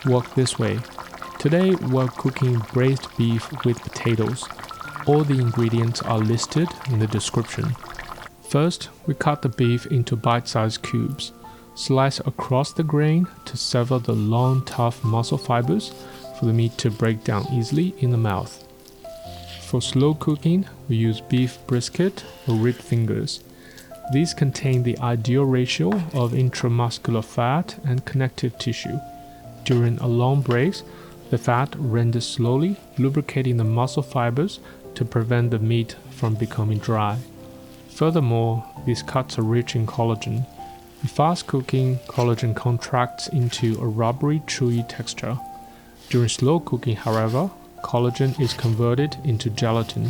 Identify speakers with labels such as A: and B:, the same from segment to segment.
A: work this way. Today we're cooking braised beef with potatoes. All the ingredients are listed in the description. First, we cut the beef into bite-sized cubes. Slice across the grain to sever the long, tough muscle fibers for the meat to break down easily in the mouth. For slow cooking, we use beef brisket or rib fingers. These contain the ideal ratio of intramuscular fat and connective tissue. During a long braise, the fat renders slowly, lubricating the muscle fibers to prevent the meat from becoming dry. Furthermore, these cuts are rich in collagen. In fast cooking, collagen contracts into a rubbery, chewy texture. During slow cooking, however, collagen is converted into gelatin,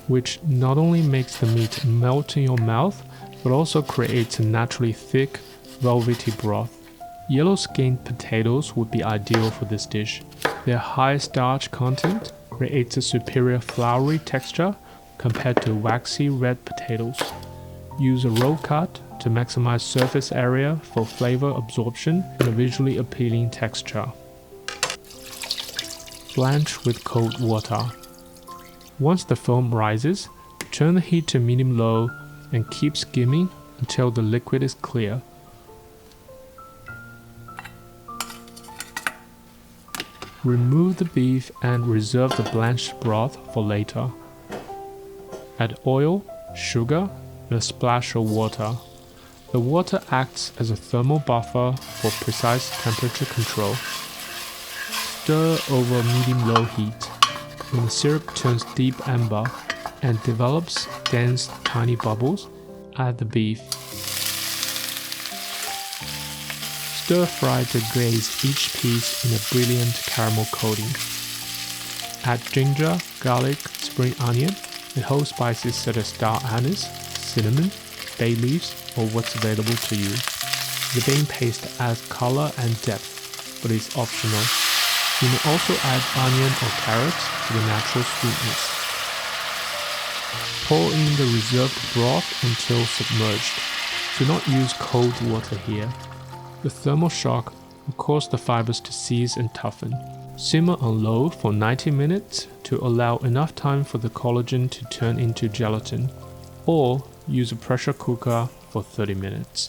A: which not only makes the meat melt in your mouth, but also creates a naturally thick, velvety broth. Yellow-skinned potatoes would be ideal for this dish. Their high starch content creates a superior floury texture compared to waxy red potatoes. Use a roll cut to maximize surface area for flavor absorption and a visually appealing texture. Blanch with cold water. Once the foam rises, turn the heat to medium-low and keep skimming until the liquid is clear. Remove the beef and reserve the blanched broth for later. Add oil, sugar, and a splash of water. The water acts as a thermal buffer for precise temperature control. Stir over medium-low heat. When the syrup turns deep amber and develops dense, tiny bubbles, add the beef. Stir fry to glaze each piece in a brilliant caramel coating. Add ginger, garlic, spring onion, and whole spices such as star anise, cinnamon, bay leaves, or what's available to you. The bean paste adds color and depth, but is optional. You may also add onion or carrots for the natural sweetness. Pour in the reserved broth until submerged. Do not use cold water here. The thermal shock will cause the fibers to seize and toughen. Simmer on low for 90 minutes to allow enough time for the collagen to turn into gelatin, or use a pressure cooker for 30 minutes.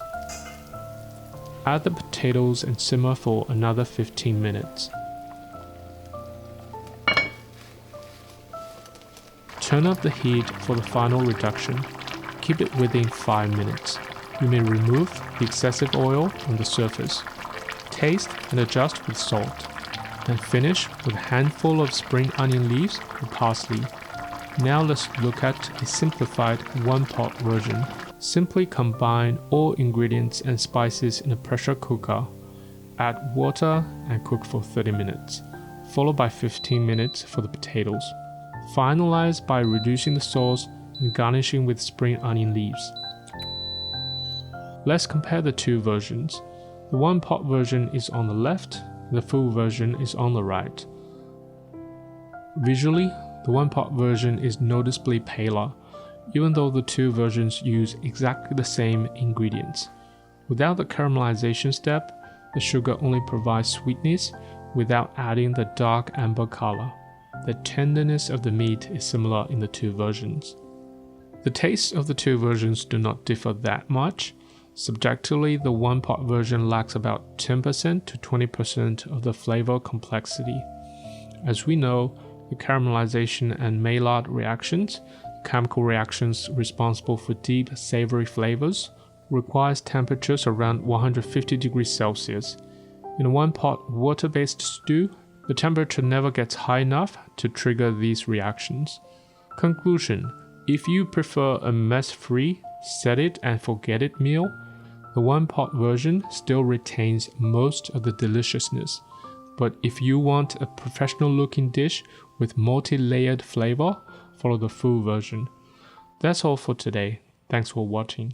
A: Add the potatoes and simmer for another 15 minutes. Turn up the heat for the final reduction. Keep it within 5 minutes. You may remove the excessive oil on the surface. Taste and adjust with salt. And finish with a handful of spring onion leaves and parsley. Now let's look at a simplified one-pot version. Simply combine all ingredients and spices in a pressure cooker. Add water and cook for 30 minutes, followed by 15 minutes for the potatoes. Finalize by reducing the sauce and garnishing with spring onion leaves. Let's compare the two versions. The one-pot version is on the left, the full version is on the right. Visually, the one-pot version is noticeably paler, even though the two versions use exactly the same ingredients. Without the caramelization step, the sugar only provides sweetness without adding the dark amber color. The tenderness of the meat is similar in the two versions. The tastes of the two versions do not differ that much. Subjectively, the one-pot version lacks about 10% to 20% of the flavor complexity. As we know, the caramelization and Maillard reactions, chemical reactions responsible for deep, savory flavors, requires temperatures around 150 degrees Celsius. In a one-pot water-based stew, the temperature never gets high enough to trigger these reactions. Conclusion: if you prefer a mess-free, set it and forget it meal, the one-pot version still retains most of the deliciousness. But if you want a professional-looking dish with multi-layered flavor, follow the full version. That's all for today. Thanks for watching.